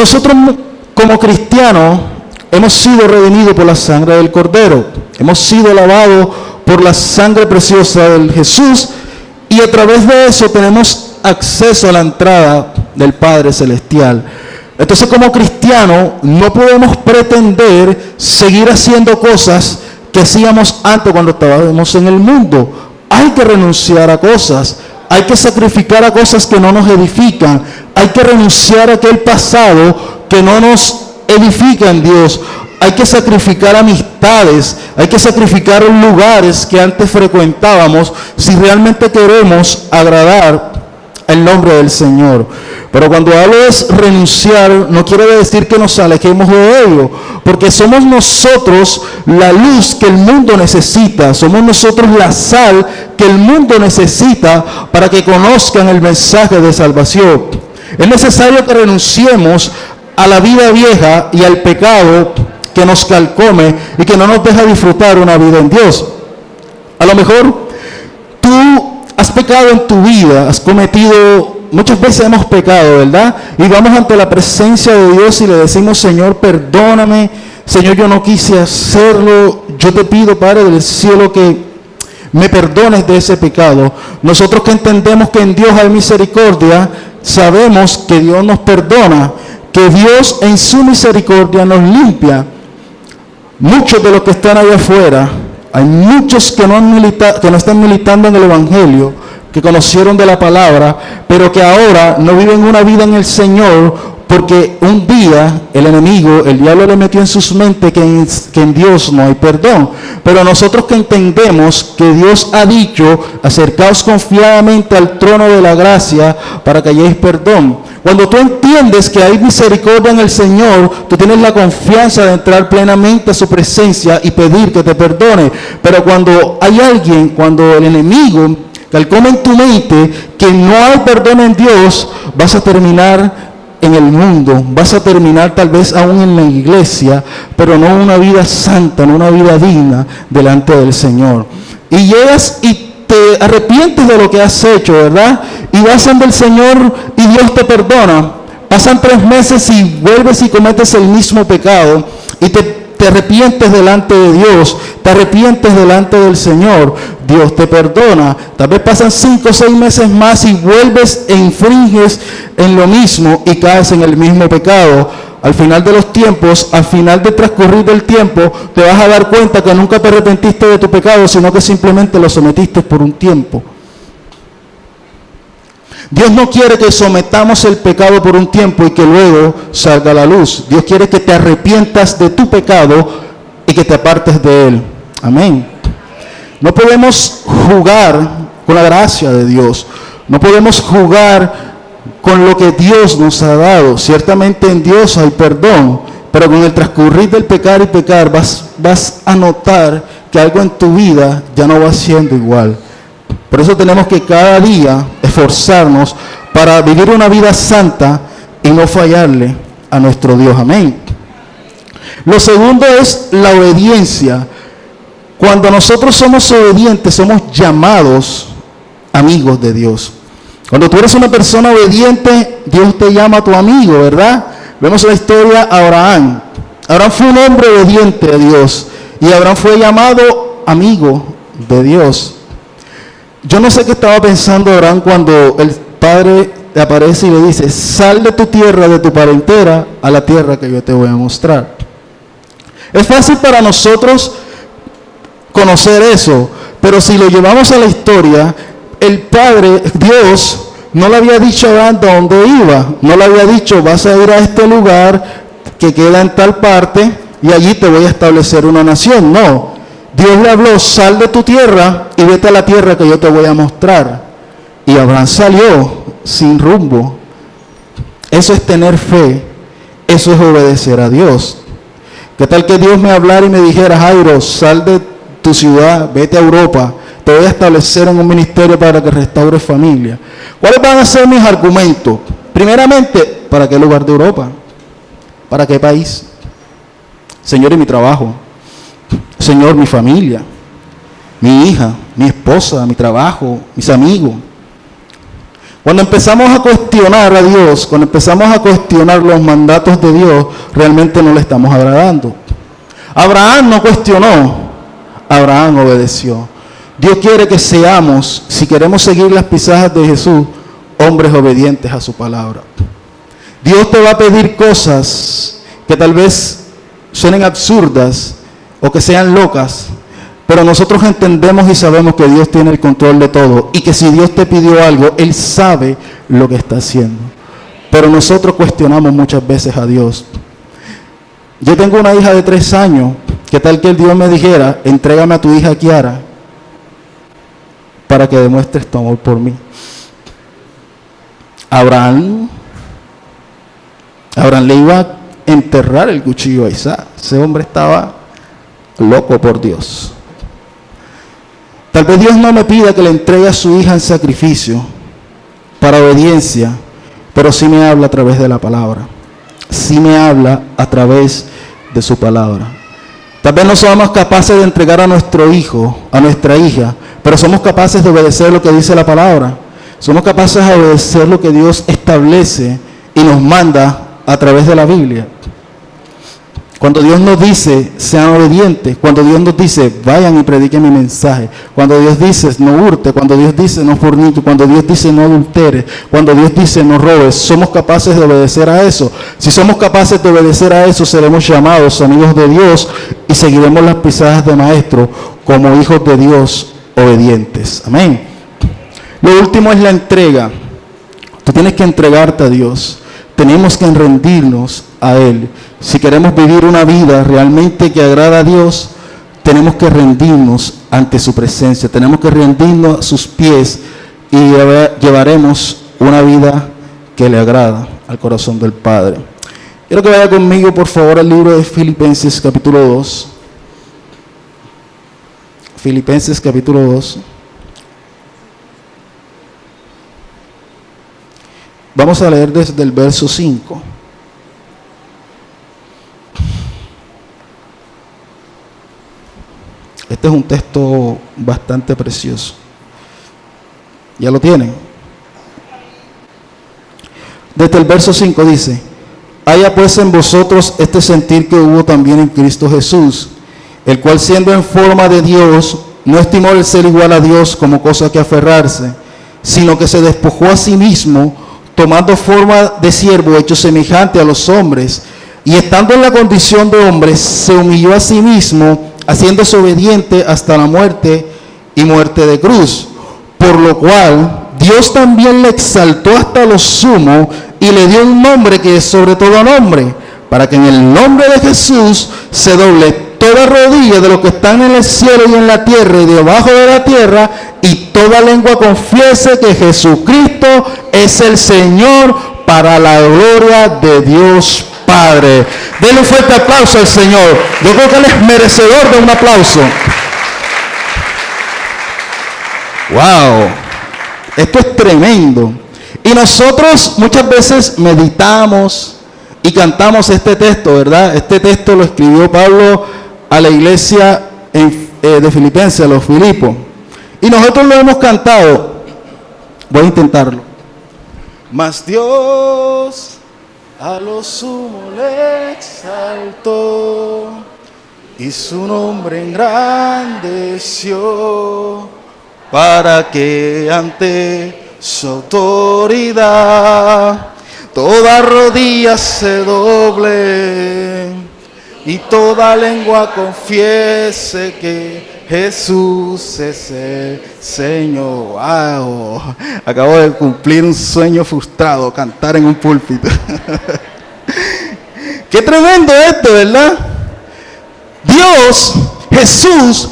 Nosotros como cristianos hemos sido redimidos por la sangre del Cordero. Hemos sido lavados por la sangre preciosa del Jesús y a través de eso tenemos acceso a la entrada del Padre Celestial. Entonces, como cristianos no podemos pretender seguir haciendo cosas que hacíamos antes cuando estábamos en el mundo. Hay que renunciar a cosas, hay que sacrificar a cosas que no nos edifican, hay que renunciar a aquel pasado que no nos edifica en Dios. Hay que sacrificar amistades, hay que sacrificar lugares que antes frecuentábamos si realmente queremos agradar el nombre del Señor. Pero cuando hablo de renunciar, no quiere decir que nos alejemos de ello, porque somos nosotros la luz que el mundo necesita, somos nosotros la sal que el mundo necesita para que conozcan el mensaje de salvación. Es necesario que renunciemos a la vida vieja y al pecado que nos calcome y que no nos deja disfrutar una vida en Dios. A lo mejor tú has pecado en tu vida, has cometido, muchas veces hemos pecado, ¿verdad? Y vamos ante la presencia de Dios y le decimos: Señor, perdóname, Señor, yo no quise hacerlo, yo te pido, Padre del cielo, que me perdones de ese pecado. Nosotros que entendemos que en Dios hay misericordia, sabemos que Dios nos perdona, que Dios en su misericordia nos limpia. Muchos de los que están allá afuera, hay muchos que no están militando en el Evangelio, que conocieron de la palabra, pero que ahora no viven una vida en el Señor, porque un día el enemigo, el diablo, le metió en sus mentes que en Dios no hay perdón. Pero nosotros que entendemos que Dios ha dicho: acercaos confiadamente al trono de la gracia para que halléis perdón. Cuando tú entiendes que hay misericordia en el Señor, tú tienes la confianza de entrar plenamente a su presencia y pedir que te perdone. Pero cuando hay alguien, cuando el enemigo calcoma en tu mente que no hay perdón en Dios, vas a terminar en el mundo, vas a terminar tal vez aún en la iglesia, pero no una vida santa, no una vida digna delante del Señor. Y llegas y te arrepientes de lo que has hecho, ¿verdad? Y vas ante el Señor y Dios te perdona. Pasan 3 meses y vuelves y cometes el mismo pecado y te arrepientes delante de Dios, te arrepientes delante del Señor, Dios te perdona. Tal vez pasan 5 o 6 meses más y vuelves e infringes en lo mismo y caes en el mismo pecado. Al final de los tiempos, al final del transcurrir del tiempo, te vas a dar cuenta que nunca te arrepentiste de tu pecado, sino que simplemente lo sometiste por un tiempo. Dios no quiere que sometamos el pecado por un tiempo y que luego salga a la luz. Dios quiere que te arrepientas de tu pecado y que te apartes de él. Amén. No podemos jugar con la gracia de Dios. No podemos jugar con lo que Dios nos ha dado. Ciertamente en Dios hay perdón, pero con el transcurrir del pecar y pecar vas a notar que algo en tu vida ya no va siendo igual. Por eso tenemos que cada día esforzarnos para vivir una vida santa y no fallarle a nuestro Dios. Amén. Lo segundo es la obediencia. Cuando nosotros somos obedientes, somos llamados amigos de Dios. Cuando tú eres una persona obediente, Dios te llama tu amigo, ¿verdad? Vemos la historia de Abraham. Abraham fue un hombre obediente a Dios y Abraham fue llamado amigo de Dios. Yo no sé qué estaba pensando Abraham cuando el Padre le aparece y le dice: sal de tu tierra, de tu parentela, a la tierra que yo te voy a mostrar. Es fácil para nosotros conocer eso, pero si lo llevamos a la historia, el Padre, Dios, no le había dicho a Abraham dónde iba. No le había dicho: vas a ir a este lugar que queda en tal parte y allí te voy a establecer una nación. No. Dios le habló: sal de tu tierra y vete a la tierra que yo te voy a mostrar. Y Abraham salió sin rumbo. Eso es tener fe. Eso es obedecer a Dios. ¿Qué tal que Dios me hablara y me dijera: Jairo, sal de tu ciudad, vete a Europa, te voy a establecer en un ministerio para que restaures familia? ¿Cuáles van a ser mis argumentos? Primeramente, ¿para qué lugar de Europa? ¿Para qué país? Señor, y mi trabajo. Señor, mi familia, mi hija, mi esposa, mi trabajo, mis amigos. Cuando empezamos a cuestionar a Dios, cuando empezamos a cuestionar los mandatos de Dios, realmente no le estamos agradando. Abraham no cuestionó, Abraham obedeció. Dios quiere que seamos, si queremos seguir las pisadas de Jesús, hombres obedientes a su palabra. Dios te va a pedir cosas que tal vez suenen absurdas o que sean locas, pero nosotros entendemos y sabemos que Dios tiene el control de todo y que si Dios te pidió algo, Él sabe lo que está haciendo. Pero nosotros cuestionamos muchas veces a Dios. Yo tengo una hija de 3 años, ¿qué tal que el Dios me dijera, entrégame a tu hija Kiara para que demuestres tu amor por mí? Abraham le iba a enterrar el cuchillo a Isaac. Ese hombre estaba loco por Dios. Tal vez Dios no me pida que le entregue a su hija en sacrificio para obediencia, pero sí me habla a través de la palabra. Sí me habla a través de su palabra. Tal vez no somos capaces de entregar a nuestro hijo, a nuestra hija, pero somos capaces de obedecer lo que dice la palabra. Somos capaces de obedecer lo que Dios establece y nos manda a través de la Biblia. Cuando Dios nos dice, sean obedientes, cuando Dios nos dice, vayan y prediquen mi mensaje, cuando Dios dice, no hurte, cuando Dios dice, no fornique, cuando Dios dice, no adultere, cuando Dios dice, no robes, somos capaces de obedecer a eso. Si somos capaces de obedecer a eso, seremos llamados amigos de Dios y seguiremos las pisadas de Maestro como hijos de Dios obedientes. Amén. Lo último es la entrega. Tú tienes que entregarte a Dios. Tenemos que rendirnos a Él. Si queremos vivir una vida realmente que agrada a Dios, tenemos que rendirnos ante su presencia. Tenemos que rendirnos a sus pies y llevaremos una vida que le agrada al corazón del Padre. Quiero que vaya conmigo, por favor, al libro de Filipenses capítulo 2. Filipenses capítulo 2. Vamos a leer desde el verso 5. Este es un texto bastante precioso. ¿Ya lo tienen? Desde el verso 5 dice: haya pues en vosotros este sentir que hubo también en Cristo Jesús, el cual siendo en forma de Dios, no estimó el ser igual a Dios como cosa que aferrarse, sino que se despojó a sí mismo, tomando forma de siervo, hecho semejante a los hombres, y estando en la condición de hombre, se humilló a sí mismo, haciéndose obediente hasta la muerte y muerte de cruz. Por lo cual, Dios también le exaltó hasta lo sumo y le dio un nombre que es sobre todo nombre, para que en el nombre de Jesús se doble toda rodilla de los que están en el cielo y en la tierra y debajo de la tierra, y toda lengua confiese que Jesucristo es el Señor, para la gloria de Dios Padre. Denle un fuerte aplauso al Señor. Yo creo que Él es merecedor de un aplauso. Wow, esto es tremendo. Y nosotros muchas veces meditamos y cantamos este texto, ¿verdad? Este texto lo escribió Pablo a la iglesia de Filipenses, a los Filipos. Y nosotros lo hemos cantado. Voy a intentarlo. Mas Dios a lo sumo le exaltó y su nombre engrandeció, para que ante su autoridad toda rodilla se doble y toda lengua confiese que Jesús es el Señor. Wow. Acabo de cumplir un sueño frustrado, cantar en un púlpito. Qué tremendo esto, ¿verdad? Dios, Jesús,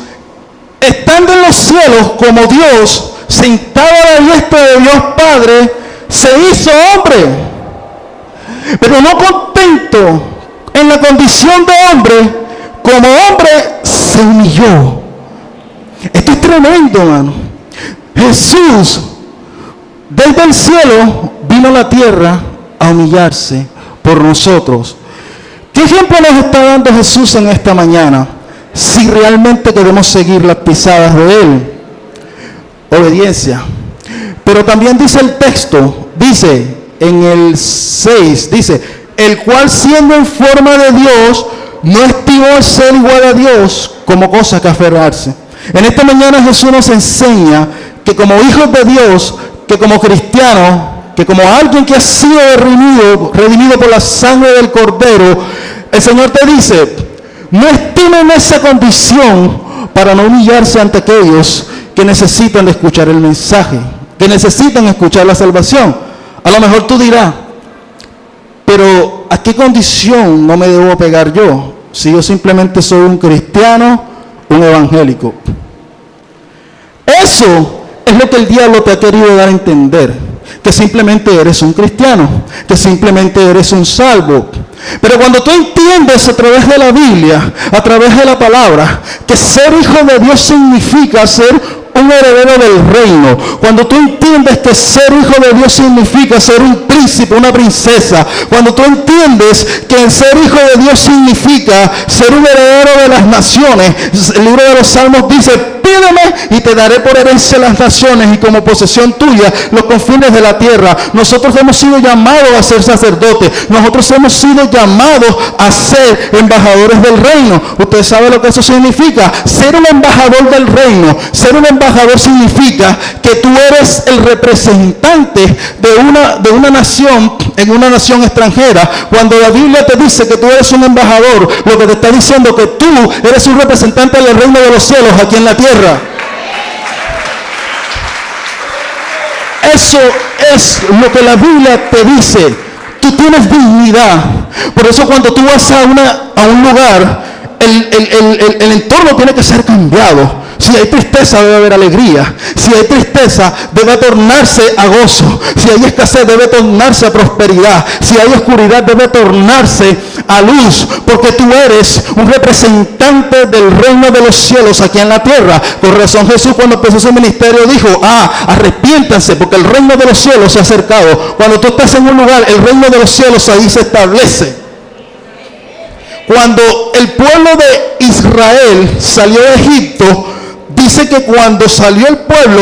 estando en los cielos como Dios, sentado a la diestra de Dios Padre, se hizo hombre. Pero no contento en la condición de hombre, como hombre se humilló. Esto es tremendo, hermano. Jesús, desde el cielo, vino a la tierra a humillarse por nosotros. ¿Qué ejemplo nos está dando Jesús en esta mañana? Si realmente queremos seguir las pisadas de Él. Obediencia. Pero también dice el texto, dice en el 6, dice, el cual siendo en forma de Dios, no estimó el ser igual a Dios como cosa que aferrarse. En esta mañana Jesús nos enseña que como hijos de Dios, que como cristianos, que como alguien que ha sido redimido por la sangre del Cordero, el Señor te dice, no estimen esa condición para no humillarse ante aquellos que necesitan de escuchar el mensaje, que necesitan escuchar la salvación. A lo mejor tú dirás, pero ¿a qué condición no me debo pegar yo? Si yo simplemente soy un cristiano, un evangélico. Eso es lo que el diablo te ha querido dar a entender, que simplemente eres un cristiano, que simplemente eres un salvo. Pero cuando tú entiendes a través de la Biblia, a través de la palabra, que ser hijo de Dios significa ser un heredero del reino, cuando tú entiendes que ser hijo de Dios significa ser un príncipe, una princesa, cuando tú entiendes que ser hijo de Dios significa ser un heredero de las naciones, el libro de los Salmos dice, pídeme y te daré por herencia las naciones y como posesión tuya los confines de la tierra. Nosotros hemos sido llamados a ser sacerdotes, nosotros hemos sido llamados a ser embajadores del reino. Usted sabe lo que eso significa, ser un embajador del reino. Ser un embajador significa que tú eres el representante de una nación en una nación extranjera. Cuando la Biblia te dice que tú eres un embajador, lo que te está diciendo que tú eres un representante del reino de los cielos aquí en la tierra. Eso es lo que la Biblia te dice. Tú tienes dignidad. Por eso cuando tú vas a un lugar, el entorno tiene que ser cambiado. Si hay tristeza, debe haber alegría. Si hay tristeza, debe tornarse a gozo. Si hay escasez, debe tornarse a prosperidad. Si hay oscuridad, debe tornarse a luz. Porque tú eres un representante del reino de los cielos aquí en la tierra. Por razón Jesús, cuando empezó su ministerio, dijo, arrepiéntanse porque el reino de los cielos se ha acercado. Cuando tú estás en un lugar, el reino de los cielos ahí se establece. Cuando el pueblo de Israel salió de Egipto, dice que cuando salió el pueblo,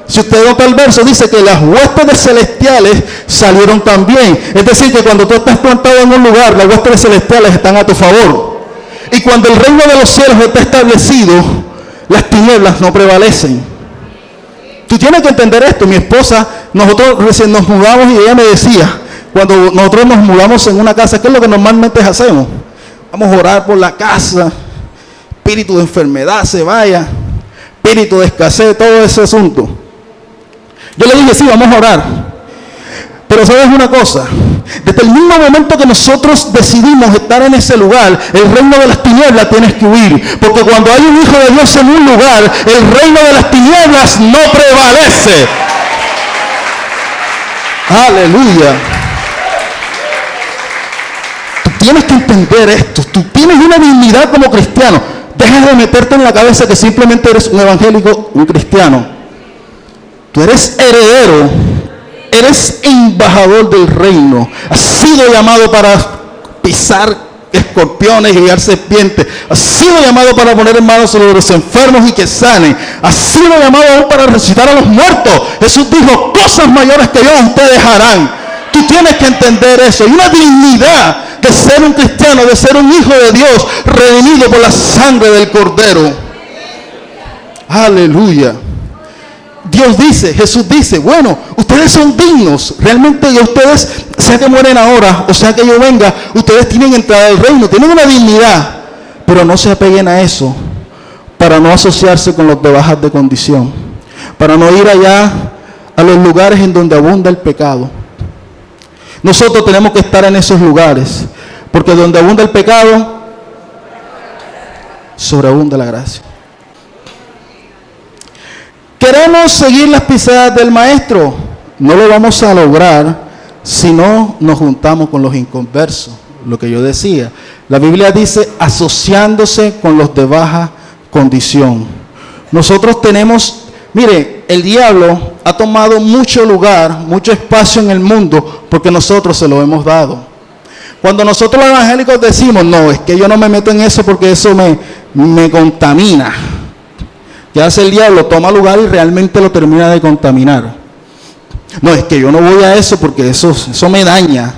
si usted nota el verso, dice que las huestes celestiales salieron también. Es decir, que cuando tú estás plantado en un lugar, las huestes celestiales están a tu favor. Y cuando el reino de los cielos está establecido, las tinieblas no prevalecen. Tú tienes que entender esto. Mi esposa, nosotros recién nos mudamos y ella me decía, cuando nosotros nos mudamos en una casa, ¿qué es lo que normalmente hacemos? Vamos a orar por la casa, espíritu de enfermedad se vaya, espíritu de escasez, todo ese asunto. Yo le dije, sí, vamos a orar. Pero sabes una cosa, desde el mismo momento que nosotros decidimos estar en ese lugar, el reino de las tinieblas tienes que huir. Porque cuando hay un hijo de Dios en un lugar, el reino de las tinieblas no prevalece. Aleluya. Tienes que entender esto. Tú tienes una dignidad como cristiano. Deja de meterte en la cabeza que simplemente eres un evangélico, un cristiano. Tú eres heredero. Eres embajador del reino. Has sido llamado para pisar escorpiones y guiar serpientes. Has sido llamado para poner en manos sobre los enfermos y que sanen. Has sido llamado aún para resucitar a los muertos. Jesús dijo, cosas mayores que yo ustedes harán. Tú tienes que entender eso. Hay una dignidad de ser un cristiano, de ser un hijo de Dios, redimido por la sangre del Cordero. Aleluya. Dios dice, Jesús dice, bueno, ustedes son dignos. Realmente ustedes, sea que mueren ahora, o sea que yo venga, ustedes tienen entrada al reino, tienen una dignidad. Pero no se apeguen a eso, para no asociarse con los de bajas de condición. Para no ir allá a los lugares en donde abunda el pecado. Nosotros tenemos que estar en esos lugares, porque donde abunda el pecado, sobreabunda la gracia. Queremos seguir las pisadas del maestro. No lo vamos a lograr si no nos juntamos con los inconversos. Lo que yo decía, la Biblia dice asociándose con los de baja condición. Nosotros tenemos, mire, el diablo ha tomado mucho lugar, mucho espacio en el mundo porque nosotros se lo hemos dado. Cuando nosotros los evangélicos decimos, no, es que yo no me meto en eso porque eso me contamina. ¿Qué hace el diablo? Toma lugar y realmente lo termina de contaminar. No, es que yo no voy a eso porque eso me daña.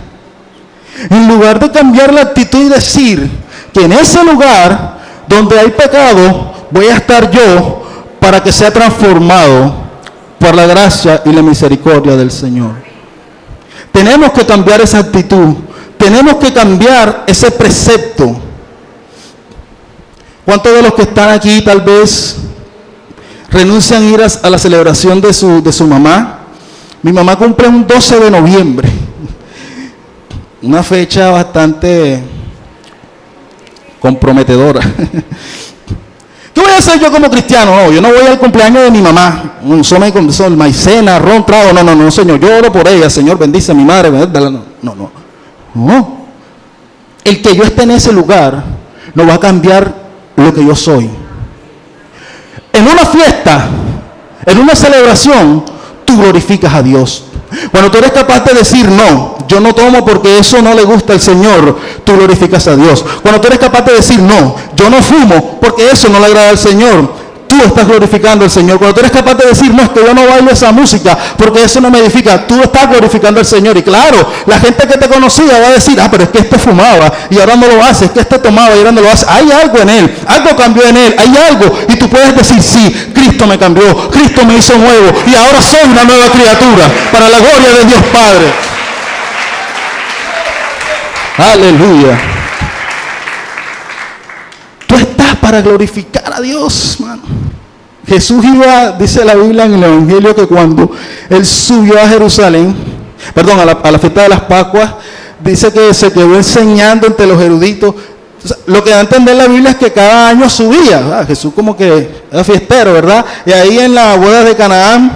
En lugar de cambiar la actitud y decir que en ese lugar donde hay pecado, voy a estar yo para que sea transformado por la gracia y la misericordia del Señor. Tenemos que cambiar esa actitud. Tenemos que cambiar ese precepto. ¿Cuántos de los que están aquí tal vez renuncian a ir a la celebración de su mamá? Mi mamá cumple un 12 de noviembre. Una fecha bastante comprometedora. ¿Qué voy a hacer yo como cristiano? No, yo no voy al cumpleaños de mi mamá. Son maicena, ron, trago. No, Señor, yo oro por ella. Señor, bendice a mi madre. No. El que yo esté en ese lugar no va a cambiar lo que yo soy. En una fiesta, en una celebración, tú glorificas a Dios. Cuando tú eres capaz de decir, no, yo no tomo porque eso no le gusta al Señor, tú glorificas a Dios. Cuando tú eres capaz de decir, no, yo no fumo porque eso no le agrada al Señor, tú estás glorificando al Señor. Cuando tú eres capaz de decir, no, es que yo no bailo esa música porque eso no me edifica, tú estás glorificando al Señor. Y claro, la gente que te conocía va a decir, pero es que este fumaba y ahora no lo hace, es que este tomaba y ahora no lo hace. Hay algo en él, algo cambió en él, hay algo. Y tú puedes decir, sí, Cristo me cambió, Cristo me hizo nuevo y ahora soy una nueva criatura para la gloria de Dios Padre. Aleluya. Tú estás para glorificar a Dios, mano. Jesús iba, dice la Biblia en el Evangelio, que cuando Él subió a Jerusalén, a la fiesta de las Pascuas, dice que se quedó enseñando entre los eruditos. O sea, lo que da a entender la Biblia es que cada año subía, ¿verdad? Jesús como que era fiestero, ¿verdad? Y ahí en la boda de Canaán,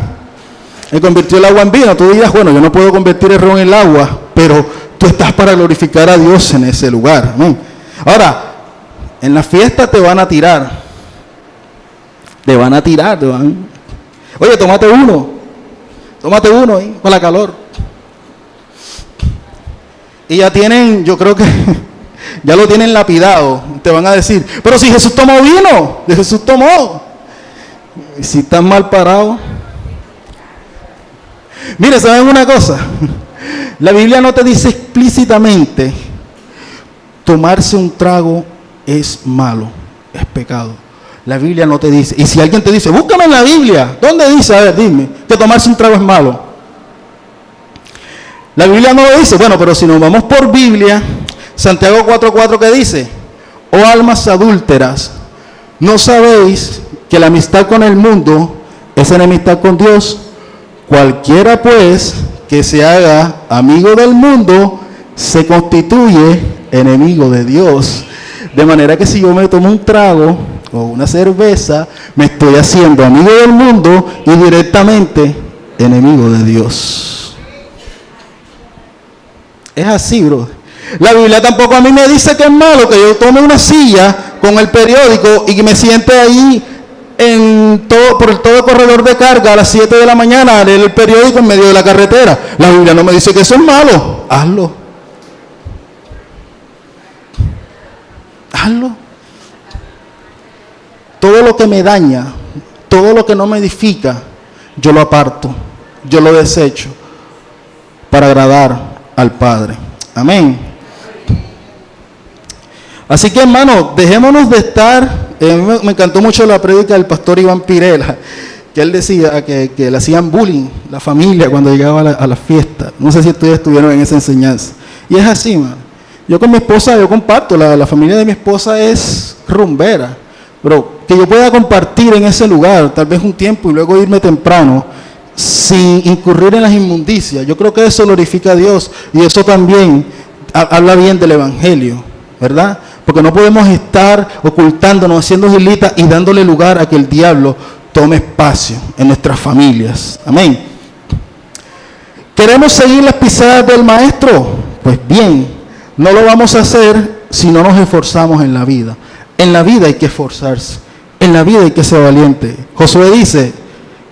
Él convirtió el agua en vino. Tú dirás, bueno, yo no puedo convertir el ron en el agua, pero tú estás para glorificar a Dios en ese lugar. Amén. Ahora, en la fiesta te van a tirar. Oye, tómate uno ahí, con la calor. Y ya tienen, yo creo que ya lo tienen lapidado. Te van a decir, pero si Jesús tomó vino, Jesús tomó. Y si están mal parados. Mire, ¿saben una cosa? La Biblia no te dice explícitamente, tomarse un trago es malo, es pecado. La Biblia no te dice. Y si alguien te dice, búscame en la Biblia, ¿dónde dice? A ver, dime, que tomarse un trago es malo. La Biblia no lo dice. Bueno, pero si nos vamos por Biblia, Santiago 4:4, ¿qué dice? Oh almas adúlteras, ¿no sabéis que la amistad con el mundo es enemistad con Dios? Cualquiera pues que se haga amigo del mundo se constituye enemigo de Dios. De manera que si yo me tomo un trago o una cerveza, me estoy haciendo amigo del mundo y directamente enemigo de Dios. Es así, bro. La Biblia tampoco a mí me dice que es malo que yo tome una silla con el periódico y que me siente ahí por todo el corredor de carga a las 7 de la mañana a leer el periódico en medio de la carretera. La Biblia no me dice que eso es malo. Hazlo. Todo lo que me daña, todo lo que no me edifica, yo lo aparto, yo lo desecho para agradar al Padre. Amén. Así que, hermano, dejémonos de estar. Me encantó mucho la prédica del pastor Iván Pirela, que él decía que le hacían bullying la familia cuando llegaba a la fiesta. No sé si ustedes estuvieron en esa enseñanza. Y es así, mano. Yo con mi esposa, yo comparto, la familia de mi esposa es rumbera, pero que yo pueda compartir en ese lugar, tal vez un tiempo y luego irme temprano, sin incurrir en las inmundicias. Yo creo que eso glorifica a Dios y eso también habla bien del Evangelio, ¿verdad? Porque no podemos estar ocultándonos, haciendo gilitas y dándole lugar a que el diablo tome espacio en nuestras familias. Amén. ¿Queremos seguir las pisadas del Maestro? Pues bien, no lo vamos a hacer si no nos esforzamos en la vida. En la vida hay que esforzarse. En la vida hay que ser valiente. Josué dice,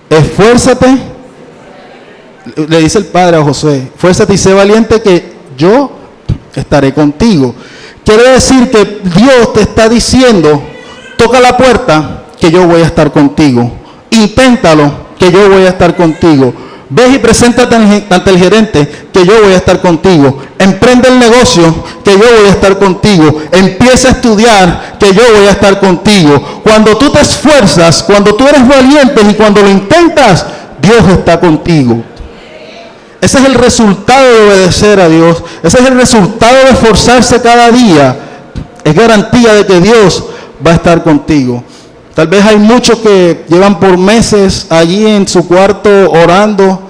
esfuérzate, le dice el Padre a Josué, esfuérzate y sé valiente que yo estaré contigo. Quiere decir que Dios te está diciendo, toca la puerta que yo voy a estar contigo. Inténtalo que yo voy a estar contigo. Ves y preséntate ante el gerente, que yo voy a estar contigo. Emprende el negocio, que yo voy a estar contigo. Empieza a estudiar, que yo voy a estar contigo. Cuando tú te esfuerzas, cuando tú eres valiente y cuando lo intentas, Dios está contigo. Ese es el resultado de obedecer a Dios. Ese es el resultado de esforzarse cada día. Es garantía de que Dios va a estar contigo. Tal vez hay muchos que llevan por meses allí en su cuarto orando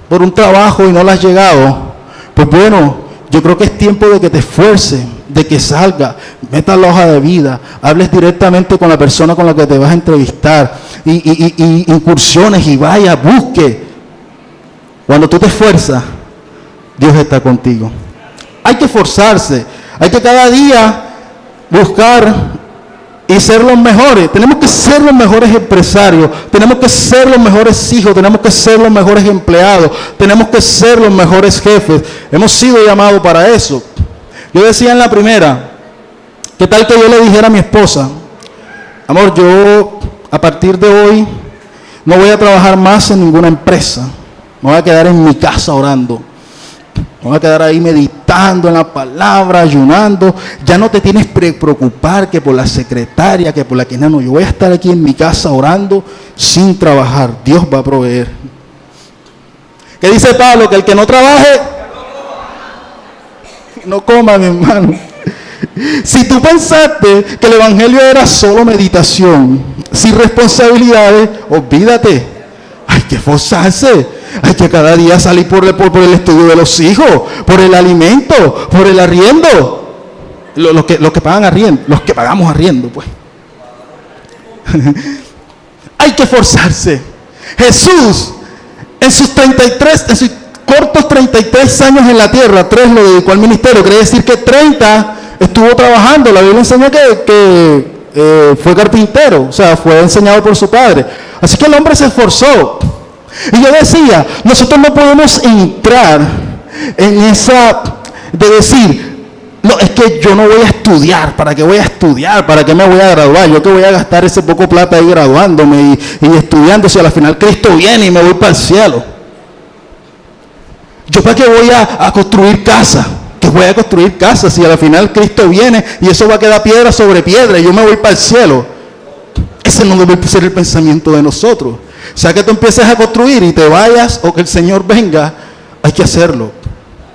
por un trabajo y no le has llegado. Pues bueno, yo creo que es tiempo de que te esfuerces, de que salga, metas la hoja de vida, hables directamente con la persona con la que te vas a entrevistar y incursiones y vaya, busque. Cuando tú te esfuerzas, Dios está contigo. Hay que esforzarse, hay que cada día buscar y ser los mejores. Tenemos que ser los mejores empresarios, tenemos que ser los mejores hijos, tenemos que ser los mejores empleados, tenemos que ser los mejores jefes. Hemos sido llamados para eso. Yo decía en la primera, ¿qué tal que yo le dijera a mi esposa, amor, yo a partir de hoy no voy a trabajar más en ninguna empresa, me voy a quedar en mi casa orando? Me voy a quedar ahí meditando en la palabra, ayunando. Ya no te tienes que preocupar que por la secretaria, que por la que no. Yo voy a estar aquí en mi casa orando sin trabajar. Dios va a proveer. ¿Qué dice Pablo? Que el que no trabaje, no coma, mi hermano. Si tú pensaste que el evangelio era solo meditación, sin responsabilidades, olvídate. Hay que esforzarse. Hay que cada día salir por el estudio de los hijos, por el alimento, por el arriendo. Los que pagan arriendo, los que pagamos arriendo, pues. Hay que esforzarse. Jesús, en sus cortos 33 años en la tierra, 3 lo dedicó al ministerio. Quiere decir que 30 estuvo trabajando. La Biblia enseña que fue carpintero, o sea, fue enseñado por su padre. Así que el hombre se esforzó. Y yo decía, nosotros no podemos entrar en esa de decir, no, es que yo no voy a estudiar. ¿Para qué voy a estudiar? ¿Para qué me voy a graduar? Yo que voy a gastar ese poco plata ahí graduándome y estudiando, si al final Cristo viene y me voy para el cielo. ¿Yo para qué voy a construir casa? Que voy a construir casa si al final Cristo viene y eso va a quedar piedra sobre piedra y yo me voy para el cielo? Ese no debe ser el pensamiento de nosotros. O sea, que tú empieces a construir y te vayas o que el Señor venga, hay que hacerlo.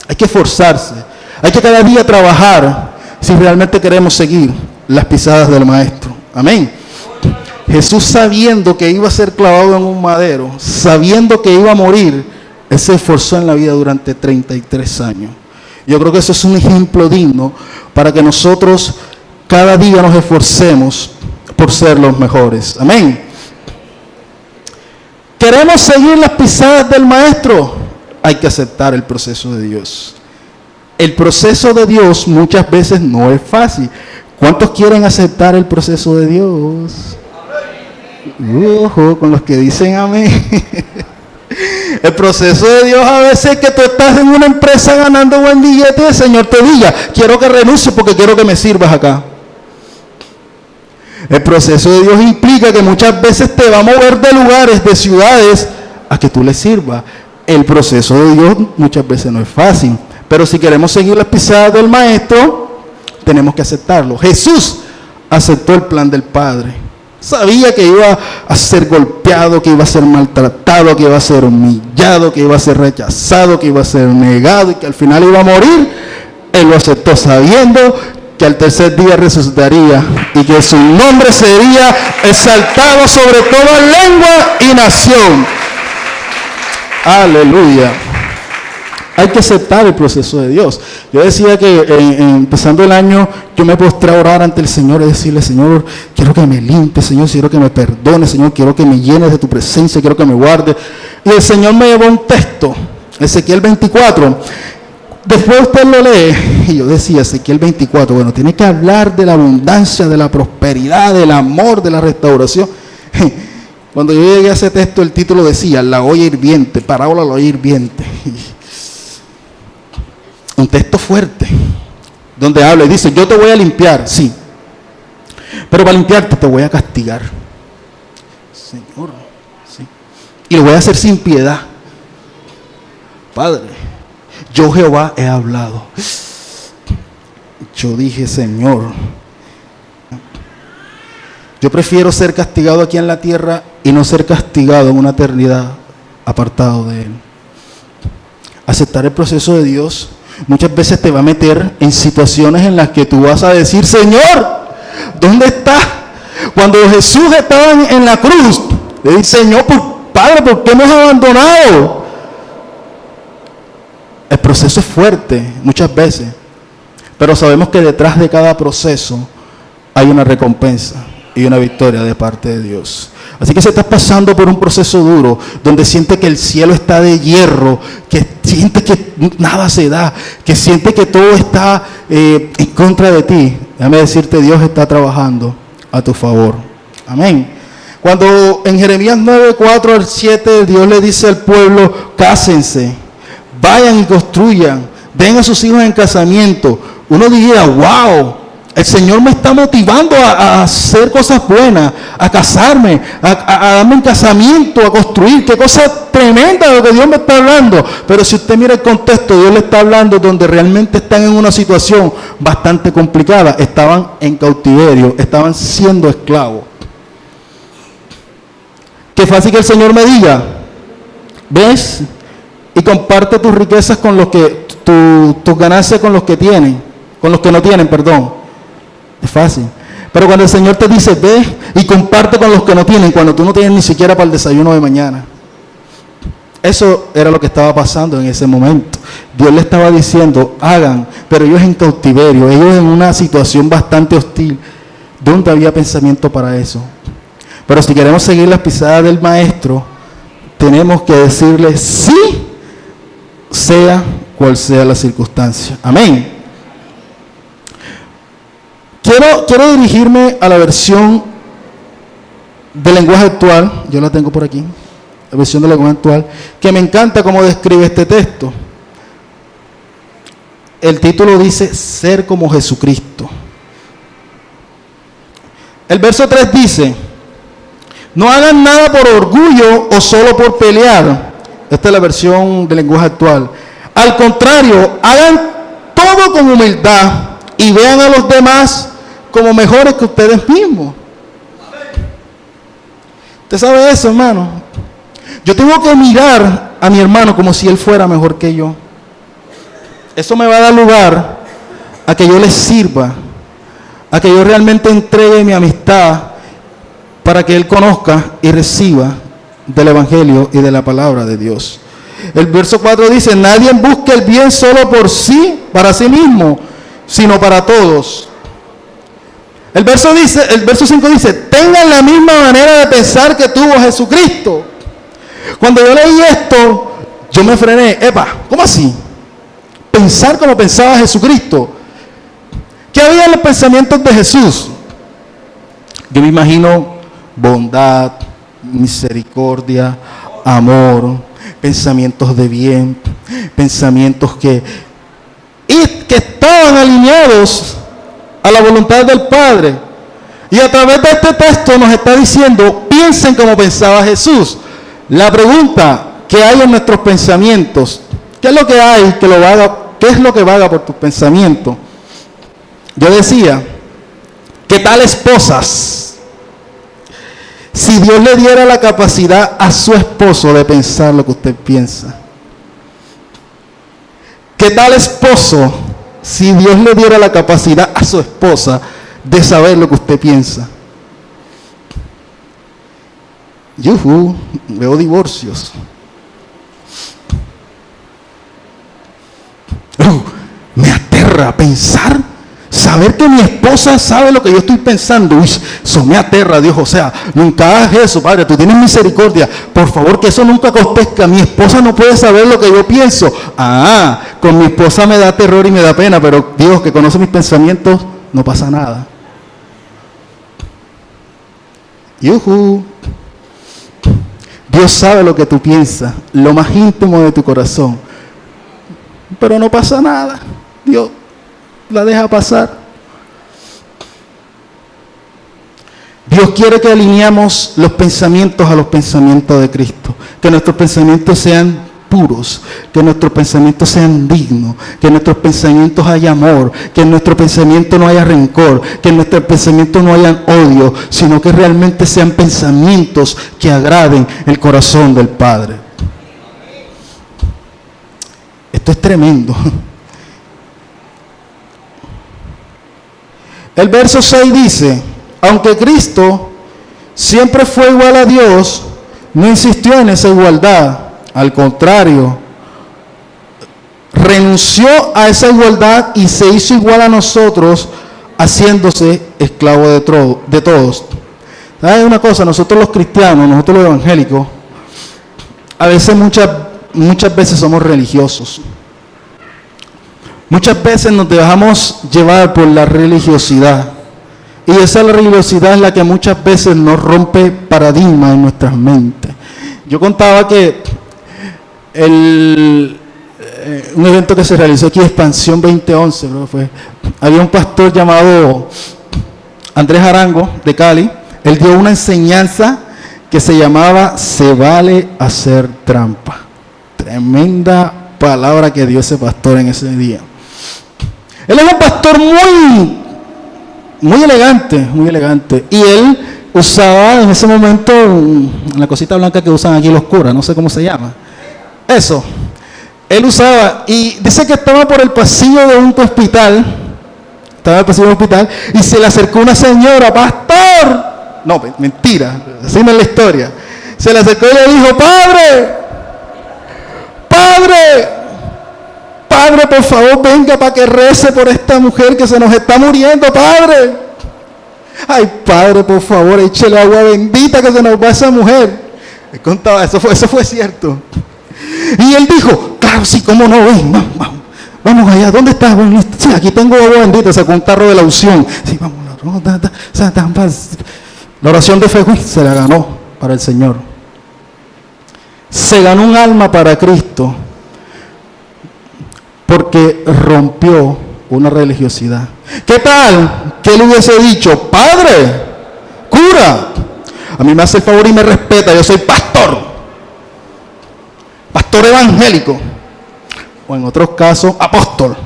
Hay que esforzarse. Hay que cada día trabajar si realmente queremos seguir las pisadas del Maestro. Amén. Jesús, sabiendo que iba a ser clavado en un madero, sabiendo que iba a morir, Él se esforzó en la vida durante 33 años. Yo creo que eso es un ejemplo digno para que nosotros cada día nos esforcemos por ser los mejores. Amén. ¿Queremos seguir las pisadas del Maestro? Hay que aceptar el proceso de Dios. El proceso de Dios muchas veces no es fácil. ¿Cuántos quieren aceptar el proceso de Dios? Ojo, con los que dicen amén. El proceso de Dios a veces es que tú estás en una empresa ganando buen billete y el Señor te diga, quiero que renuncies porque quiero que me sirvas acá. El proceso de Dios implica que muchas veces te va a mover de lugares, de ciudades, a que tú le sirvas. El proceso de Dios muchas veces no es fácil, pero si queremos seguir las pisadas del Maestro, tenemos que aceptarlo. Jesús aceptó el plan del Padre. Sabía que iba a ser golpeado, que iba a ser maltratado, que iba a ser humillado, que iba a ser rechazado, que iba a ser negado y que al final iba a morir. Él lo aceptó sabiendo que al tercer día resucitaría y que su nombre sería exaltado sobre toda lengua y nación. Aleluya. Hay que aceptar el proceso de Dios. Yo decía que empezando el año, yo me postré a orar ante el Señor y decirle, Señor, quiero que me limpies, Señor, quiero que me perdones, Señor, quiero que me llenes de tu presencia, quiero que me guardes. Y el Señor me llevó un texto, Ezequiel 24. Después usted lo lee, y yo decía, Ezequiel 24, bueno, tiene que hablar de la abundancia, de la prosperidad, del amor, de la restauración. Cuando yo llegué a ese texto, el título decía, la olla hirviente, parábola de la olla hirviente. Un texto fuerte, donde habla y dice, yo te voy a limpiar, sí, pero para limpiarte te voy a castigar. Señor, sí. Y lo voy a hacer sin piedad. Padre, yo Jehová he hablado. Yo dije, Señor, yo prefiero ser castigado aquí en la tierra y no ser castigado en una eternidad apartado de Él. Aceptar el proceso de Dios muchas veces te va a meter en situaciones en las que tú vas a decir, Señor, ¿dónde estás? Cuando Jesús estaba en la cruz, le dice, Señor, Padre, ¿por qué me has abandonado? El proceso es fuerte muchas veces, pero sabemos que detrás de cada proceso hay una recompensa y una victoria de parte de Dios. Así que si estás pasando por un proceso duro, donde sientes que el cielo está de hierro, que sientes que nada se da, que sientes que todo está en contra de ti, déjame decirte, Dios está trabajando a tu favor. Amén. Cuando en Jeremías 9, 4 al 7, Dios le dice al pueblo, cásense, vayan y construyan, den a sus hijos en casamiento. Uno diría, wow, el Señor me está motivando a hacer cosas buenas, a casarme, a darme un casamiento, a construir. Qué cosa tremenda lo que Dios me está hablando. Pero si usted mira el contexto, Dios le está hablando donde realmente están en una situación bastante complicada. Estaban en cautiverio, estaban siendo esclavos. Qué fácil que el Señor me diga, ves y comparte tus riquezas con los que, tus ganancias con los que tienen, con los que no tienen, perdón. Es fácil. Pero cuando el Señor te dice, ve y comparte con los que no tienen, cuando tú no tienes ni siquiera para el desayuno de mañana. Eso era lo que estaba pasando en ese momento. Dios le estaba diciendo, hagan, pero ellos en cautiverio, ellos en una situación bastante hostil. ¿Dónde había pensamiento para eso? Pero si queremos seguir las pisadas del Maestro, tenemos que decirle sí, sea cual sea la circunstancia. Amén. Quiero dirigirme a la versión del lenguaje actual. Yo la tengo por aquí, la versión del lenguaje actual, que me encanta cómo describe este texto. El título dice, ser como Jesucristo. El verso 3 dice, no hagan nada por orgullo o solo por pelear. Esta es la versión del lenguaje actual. Al contrario, hagan todo con humildad y vean a los demás como mejores que ustedes mismos. ¿Usted sabe eso, hermano? Yo tengo que mirar a mi hermano como si él fuera mejor que yo. Eso me va a dar lugar a que yo le sirva, a que yo realmente entregue mi amistad para que él conozca y reciba del Evangelio y de la palabra de Dios. El verso 4 dice, nadie busque el bien solo por sí, para sí mismo, sino para todos. El verso 5 dice, tengan la misma manera de pensar que tuvo Jesucristo. Cuando yo leí esto, yo me frené. ¿Cómo así? Pensar como pensaba Jesucristo. ¿Qué había en los pensamientos de Jesús? Yo me imagino bondad, misericordia, amor, pensamientos de bien, pensamientos que estaban alineados a la voluntad del Padre. Y a través de este texto nos está diciendo, piensen como pensaba Jesús. La pregunta que hay en nuestros pensamientos, ¿qué es lo que hay que lo vaga? ¿Qué es lo que vaga por tus pensamientos? Yo decía, ¿qué tal esposas? Si Dios le diera la capacidad a su esposo de pensar lo que usted piensa. ¿Qué tal esposo? Si Dios le diera la capacidad a su esposa de saber lo que usted piensa. Veo divorcios. Me aterra pensar, saber que mi esposa sabe lo que yo estoy pensando. Eso me aterra, Dios. O sea, nunca hagas eso, Padre. Tú tienes misericordia. Por favor, que eso nunca acontezca. Mi esposa no puede saber lo que yo pienso. Con mi esposa me da terror y me da pena, pero Dios, que conoce mis pensamientos, no pasa nada. Dios sabe lo que tú piensas, lo más íntimo de tu corazón. Pero no pasa nada. Dios la deja pasar. Dios quiere que alineemos los pensamientos a los pensamientos de Cristo. Que nuestros pensamientos sean puros, que en nuestros pensamientos sean dignos, que en nuestros pensamientos haya amor, que en nuestro pensamiento no haya rencor, que en nuestros pensamientos no haya odio, sino que realmente sean pensamientos que agraden el corazón del Padre. Esto es tremendo. El verso 6 dice, aunque Cristo siempre fue igual a Dios, no insistió en esa igualdad. Al contrario, renunció a esa igualdad y se hizo igual a nosotros, haciéndose esclavo de todos. ¿Sabes una cosa? Nosotros los cristianos, nosotros los evangélicos, a veces muchas veces somos religiosos. Muchas veces nos dejamos llevar por la religiosidad. Y esa religiosidad es la que muchas veces nos rompe paradigmas en nuestras mentes. Yo contaba que un evento que se realizó aquí, Expansión 2011, había un pastor llamado Andrés Arango, de Cali. Él dio una enseñanza que se llamaba "Se vale hacer trampa". Tremenda palabra que dio ese pastor en ese día. Él es un pastor muy elegante. Y él usaba en ese momento la cosita blanca que usan aquí los curas, no sé cómo se llama. Eso. Él usaba, y dice que estaba por el pasillo de un hospital. Estaba en el pasillo de un hospital y se le acercó una señora, pastor. No, mentira, así no es la historia. Se le acercó y le dijo, Padre, por favor, venga para que rece por esta mujer que se nos está muriendo, Padre. Ay, Padre, por favor, échele agua bendita que se nos va esa mujer. Él contaba, eso fue cierto. Y él dijo, claro, sí, cómo no, ven, vamos allá, ¿dónde estás? Sí, aquí tengo agua bendita, sacó un tarro de la unción. Sí, vamos, la oración de fe, se la ganó para el Señor. Se ganó un alma para Cristo porque rompió una religiosidad. ¿Qué tal que él hubiese dicho, Padre, cura, a mí me hace el favor y me respeta, yo soy pastor evangélico, o en otros casos, apóstol?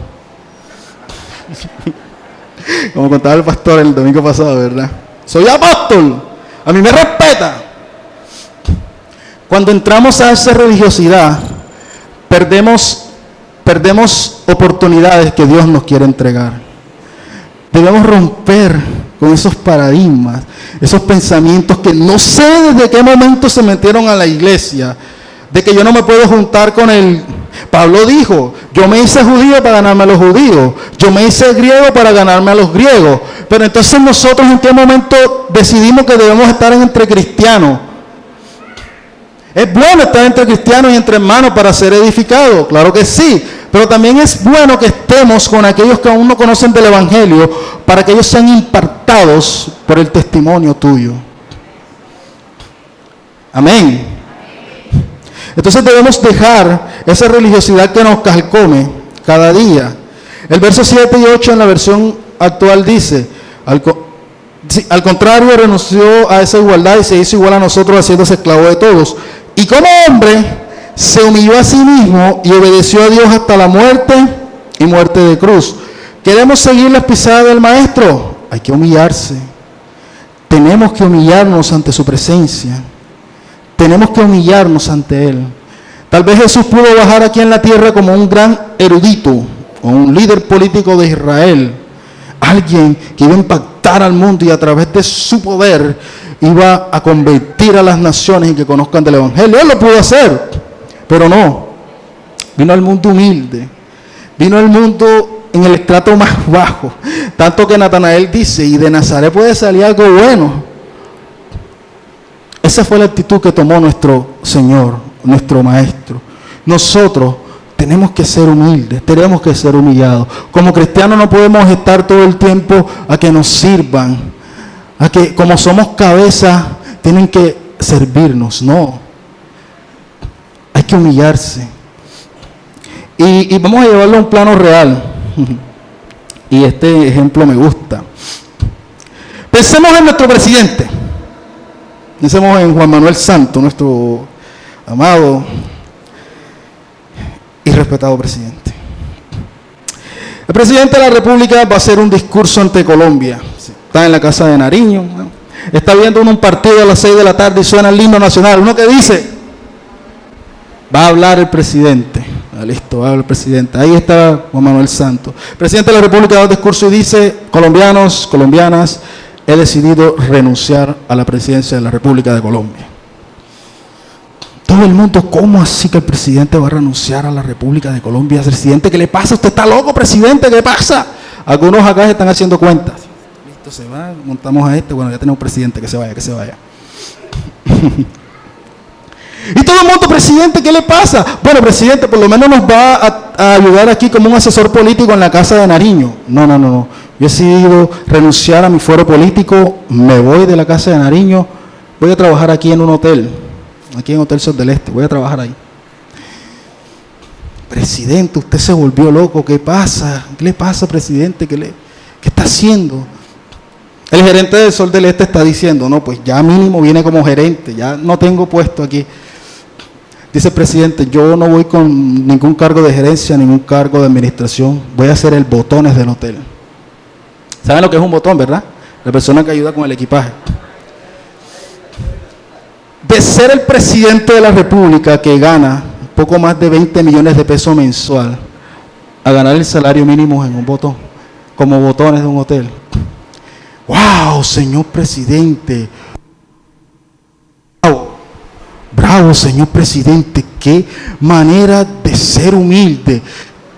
Como contaba el pastor el domingo pasado, ¿verdad? Soy apóstol, a mí me respeta. Cuando entramos a esa religiosidad, perdemos oportunidades que Dios nos quiere entregar. Debemos romper con esos paradigmas, esos pensamientos que no sé desde qué momento se metieron a la iglesia, de que yo no me puedo juntar con él. Pablo dijo, yo me hice judío para ganarme a los judíos, yo me hice griego para ganarme a los griegos. Pero entonces nosotros, ¿en qué momento decidimos que debemos estar entre cristianos? ¿Es bueno estar entre cristianos y entre hermanos para ser edificados? Claro que sí, pero también es bueno que estemos con aquellos que aún no conocen del Evangelio, para que ellos sean impactados por el testimonio tuyo. Amén. Entonces debemos dejar esa religiosidad que nos carcome cada día. El verso 7 y 8 en la versión actual dice, al contrario, renunció a esa igualdad y se hizo igual a nosotros, haciéndose esclavo de todos. Y como hombre, se humilló a sí mismo y obedeció a Dios hasta la muerte y muerte de cruz. ¿Queremos seguir las pisadas del Maestro? Hay que humillarse. Tenemos que humillarnos ante su presencia. Tenemos que humillarnos ante Él. Tal vez Jesús pudo bajar aquí en la tierra como un gran erudito o un líder político de Israel. Alguien que iba a impactar al mundo y a través de su poder iba a convertir a las naciones y que conozcan del Evangelio. Él lo pudo hacer, pero no. Vino al mundo humilde. Vino al mundo en el estrato más bajo. Tanto que Natanael dice, y de Nazaret puede salir algo bueno. Esa fue la actitud que tomó nuestro Señor, nuestro Maestro. Nosotros tenemos que ser humildes, tenemos que ser humillados. Como cristianos no podemos estar todo el tiempo a que nos sirvan, a que como somos cabeza tienen que servirnos. No, hay que humillarse. Y vamos a llevarlo a un plano real. Y este ejemplo me gusta. Pensemos en nuestro presidente. Pensemos en Juan Manuel Santos, nuestro amado y respetado presidente. El presidente de la República va a hacer un discurso ante Colombia. Está en la casa de Nariño, ¿no? Está viendo un partido a las 6 de la tarde y suena el himno nacional. Uno que dice, va a hablar el presidente. Listo, va a hablar el presidente. Ahí está Juan Manuel Santos. El presidente de la República da un discurso y dice, colombianos, colombianas, he decidido renunciar a la presidencia de la República de Colombia. Todo el mundo, ¿cómo así que el presidente va a renunciar a la República de Colombia? Presidente, ¿qué le pasa? ¿Usted está loco, presidente? ¿Qué pasa? Algunos acá se están haciendo cuentas. Listo, se va, montamos a este, bueno, ya tenemos presidente, que se vaya, que se vaya. Y todo el mundo, presidente, ¿qué le pasa? Bueno, presidente, por lo menos nos va a ayudar aquí como un asesor político en la casa de Nariño. No. Yo he decidido renunciar a mi fuero político, me voy de la casa de Nariño, voy a trabajar aquí en un hotel. Aquí en Hotel Sol del Este, voy a trabajar ahí. Presidente, usted se volvió loco, ¿qué pasa? ¿Qué le pasa, presidente? ¿Qué está haciendo? El gerente del Sol del Este está diciendo, no, pues ya mínimo viene como gerente, ya no tengo puesto aquí. Dice el presidente, yo no voy con ningún cargo de gerencia, ningún cargo de administración, voy a ser el botones del hotel. ¿Saben lo que es un botón, verdad? La persona que ayuda con el equipaje. De ser el presidente de la República que gana poco más de 20 millones de pesos mensual a ganar el salario mínimo en un botón, como botones de un hotel. ¡Wow, señor presidente! ¡Bravo, señor presidente! ¡Qué manera de ser humilde!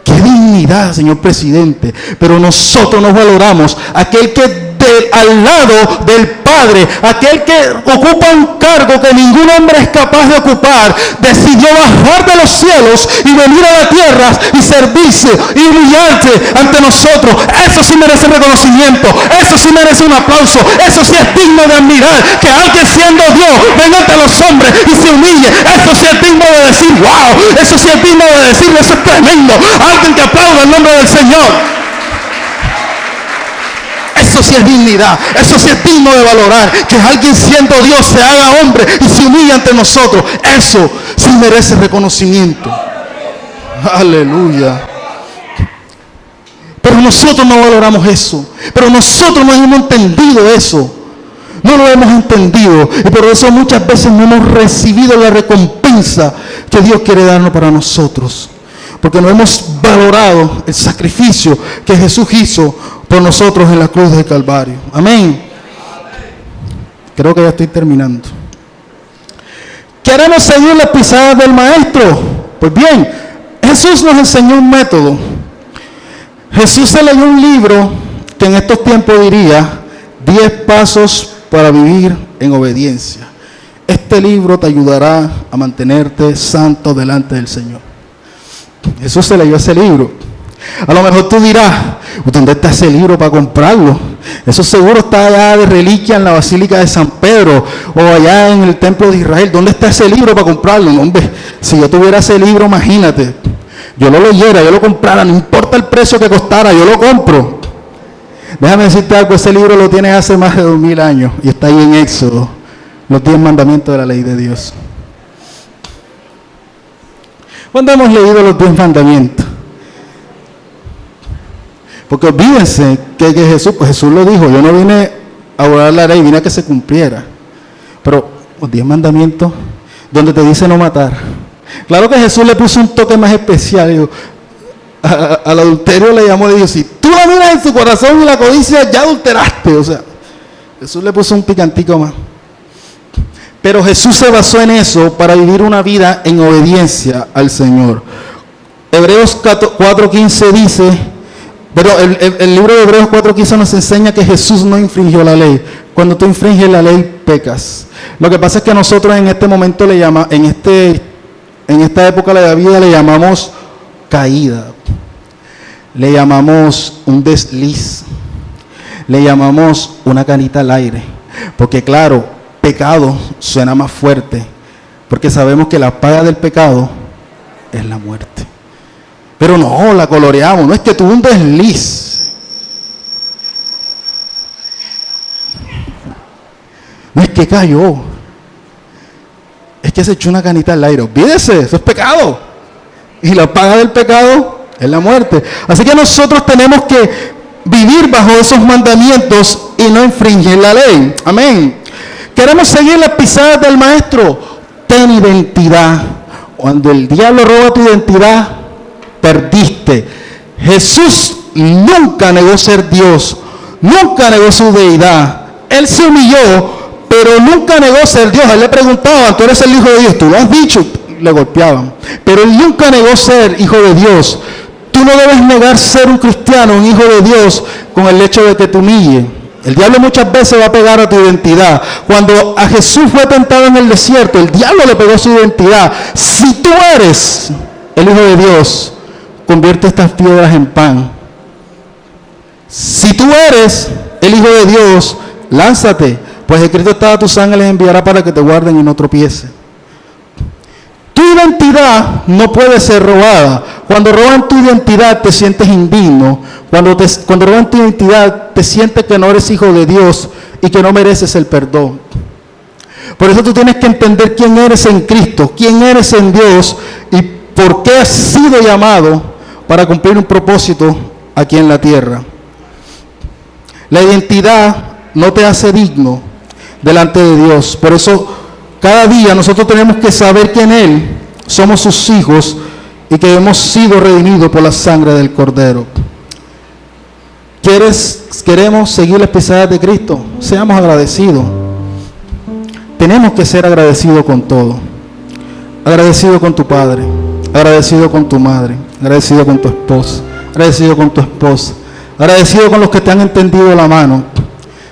¡Qué dignidad, señor presidente! Pero nosotros nos valoramos aquel que al lado del Padre, aquel que ocupa un cargo que ningún hombre es capaz de ocupar, decidió bajar de los cielos y venir a la tierra y servirse y humillarse ante nosotros. Eso sí merece reconocimiento, eso sí merece un aplauso, eso sí es digno de admirar, que alguien siendo Dios venga ante los hombres y se humille. Eso sí es digno de decir wow, eso sí es digno de decir, eso es tremendo. Alguien que aplauda el nombre del Señor. Eso sí es dignidad, eso sí es digno de valorar, que alguien siendo Dios se haga hombre y se humilla ante nosotros. Eso sí merece reconocimiento. Aleluya. Pero nosotros no valoramos eso, pero nosotros no hemos entendido eso. No lo hemos entendido y por eso muchas veces no hemos recibido la recompensa que Dios quiere darnos para nosotros. Porque no hemos valorado el sacrificio que Jesús hizo por nosotros en la cruz del Calvario. Amén. Creo que ya estoy terminando. ¿Queremos seguir las pisadas del Maestro? Pues bien, Jesús nos enseñó un método. Jesús se leyó un libro que en estos tiempos diría 10 pasos para vivir en obediencia. Este libro te ayudará a mantenerte santo delante del Señor. Jesús se leyó ese libro. A lo mejor tú dirás, ¿dónde está ese libro para comprarlo? Eso seguro está allá de reliquia en la Basílica de San Pedro o allá en el Templo de Israel. ¿Dónde está ese libro para comprarlo? No, hombre, si yo tuviera ese libro, imagínate, yo lo leyera, yo lo comprara, no importa el precio que costara, yo lo compro. Déjame decirte algo, ese libro lo tienes hace más de 2000 años y está ahí en Éxodo, los 10 mandamientos de la ley de Dios. ¿Cuándo hemos leído los 10 mandamientos? Porque olvídense que Jesús, pues Jesús lo dijo, yo no vine a abolir la ley, vine a que se cumpliera. Pero los 10 mandamientos, donde te dice no matar. Claro que Jesús le puso un toque más especial. Digo, al adulterio le llamó, le dijo, si tú la miras en su corazón y la codicia, ya adulteraste. O sea, Jesús le puso un picantico más. Pero Jesús se basó en eso para vivir una vida en obediencia al Señor. Hebreos 4:15 dice, pero el libro de Hebreos 4:15 nos enseña que Jesús no infringió la ley. Cuando tú infringes la ley, pecas. Lo que pasa es que nosotros en este momento en esta época de la vida le llamamos caída. Le llamamos un desliz. Le llamamos una canita al aire. Porque claro, pecado suena más fuerte, porque sabemos que la paga del pecado es la muerte. Pero no, la coloreamos, no es que tuvo un desliz. No es que cayó. Es que se echó una canita al aire. Olvídese, eso es pecado. Y la paga del pecado es la muerte. Así que nosotros tenemos que vivir bajo esos mandamientos y no infringir la ley. Amén. Queremos seguir las pisadas del Maestro. Ten identidad. Cuando el diablo roba tu identidad, perdiste. Jesús nunca negó ser Dios. Nunca negó su deidad. Él se humilló, pero nunca negó ser Dios. A él le preguntaban, ¿tú eres el Hijo de Dios? Tú lo has dicho. Le golpeaban. Pero él nunca negó ser Hijo de Dios. Tú no debes negar ser un cristiano, un hijo de Dios, con el hecho de que te humille. El diablo muchas veces va a pegar a tu identidad. Cuando a Jesús fue tentado en el desierto, el diablo le pegó su identidad. Si tú eres el Hijo de Dios, convierte estas piedras en pan. Si tú eres el Hijo de Dios, lánzate, pues escrito está: a tus ángeles enviará para que te guarden y no tropiece. Tu identidad no puede ser robada. Cuando roban tu identidad te sientes indigno. Cuando roban tu identidad te sientes que no eres hijo de Dios y que no mereces el perdón. Por eso tú tienes que entender quién eres en Cristo, quién eres en Dios y por qué has sido llamado para cumplir un propósito aquí en la tierra. La identidad no te hace digno delante de Dios. Por eso cada día nosotros tenemos que saber que en Él somos sus hijos y que hemos sido redimidos por la sangre del Cordero. ¿Queremos seguir las pisadas de Cristo? Seamos agradecidos. Tenemos que ser agradecidos con todo. Agradecido con tu padre, agradecido con tu madre, agradecido con tu esposa, agradecido con tu esposa, agradecido con los que te han entendido la mano.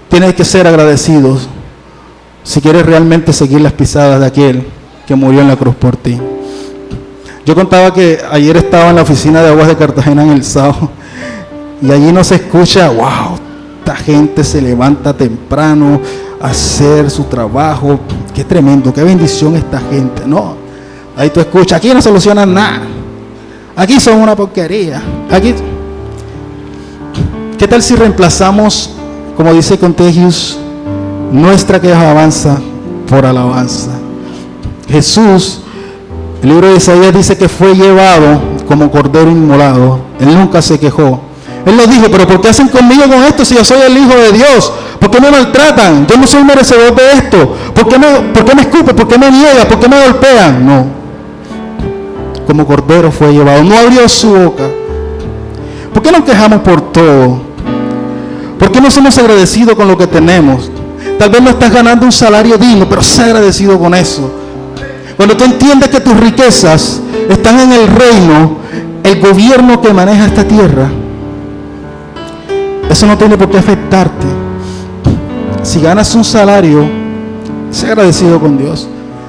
Tienes que ser agradecidos si quieres realmente seguir las pisadas de aquel que murió en la cruz por ti. Yo contaba que ayer estaba en la oficina de Aguas de Cartagena en el sábado y allí no se escucha, wow, esta gente se levanta temprano a hacer su trabajo, qué tremendo, qué bendición esta gente. No, ahí tú escuchas, aquí no solucionan nada, aquí son una porquería. Aquí, ¿qué tal si reemplazamos, como dice Contagious, nuestra queja avanza por alabanza? Jesús, el libro de Isaías dice que fue llevado como cordero inmolado. Él nunca se quejó. Él nos dijo, pero ¿por qué hacen conmigo con esto si yo soy el Hijo de Dios? ¿Por qué me maltratan? Yo no soy merecedor de esto. ¿Por qué me escupen? ¿Por qué me niegan? ¿Por qué me golpean? No. Como cordero fue llevado. No abrió su boca. ¿Por qué nos quejamos por todo? ¿Por qué no somos agradecidos con lo que tenemos? Tal vez no estás ganando un salario digno, pero sé agradecido con eso. Cuando tú entiendes que tus riquezas están en el reino, el gobierno que maneja esta tierra, eso no tiene por qué afectarte. Si ganas un salario, sé agradecido con Dios.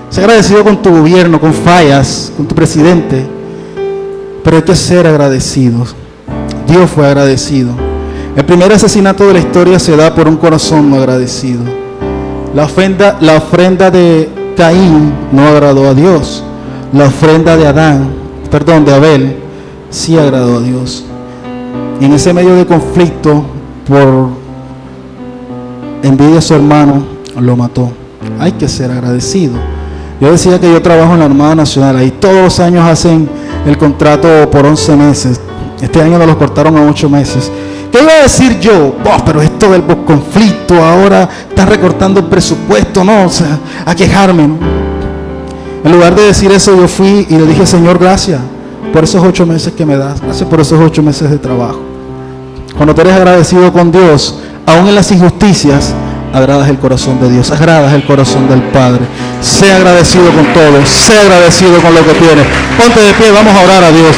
Sé agradecido con tu gobierno, con fallas, con tu presidente. Pero hay que ser agradecidos. Dios fue agradecido. El primer asesinato de la historia se da por un corazón no agradecido. La ofrenda de Caín no agradó a Dios. La ofrenda de Abel, sí agradó a Dios. Y en ese medio de conflicto, por envidia a su hermano, lo mató. Hay que ser agradecido. Yo decía que yo trabajo en la Armada Nacional. Ahí todos los años hacen el contrato por 11 meses. Este año nos los cortaron a 8 meses. ¿Qué iba a decir yo? Pero esto del conflicto, ahora están recortando el presupuesto, no, o sea, a quejarme, ¿no? En lugar de decir eso, yo fui y le dije, Señor, gracias por esos 8 meses que me das, gracias por esos 8 meses de trabajo. Cuando tú eres agradecido con Dios, aún en las injusticias, agradas el corazón de Dios, agradas el corazón del Padre. Sé agradecido con todo, sé agradecido con lo que tienes. Ponte de pie, vamos a orar a Dios.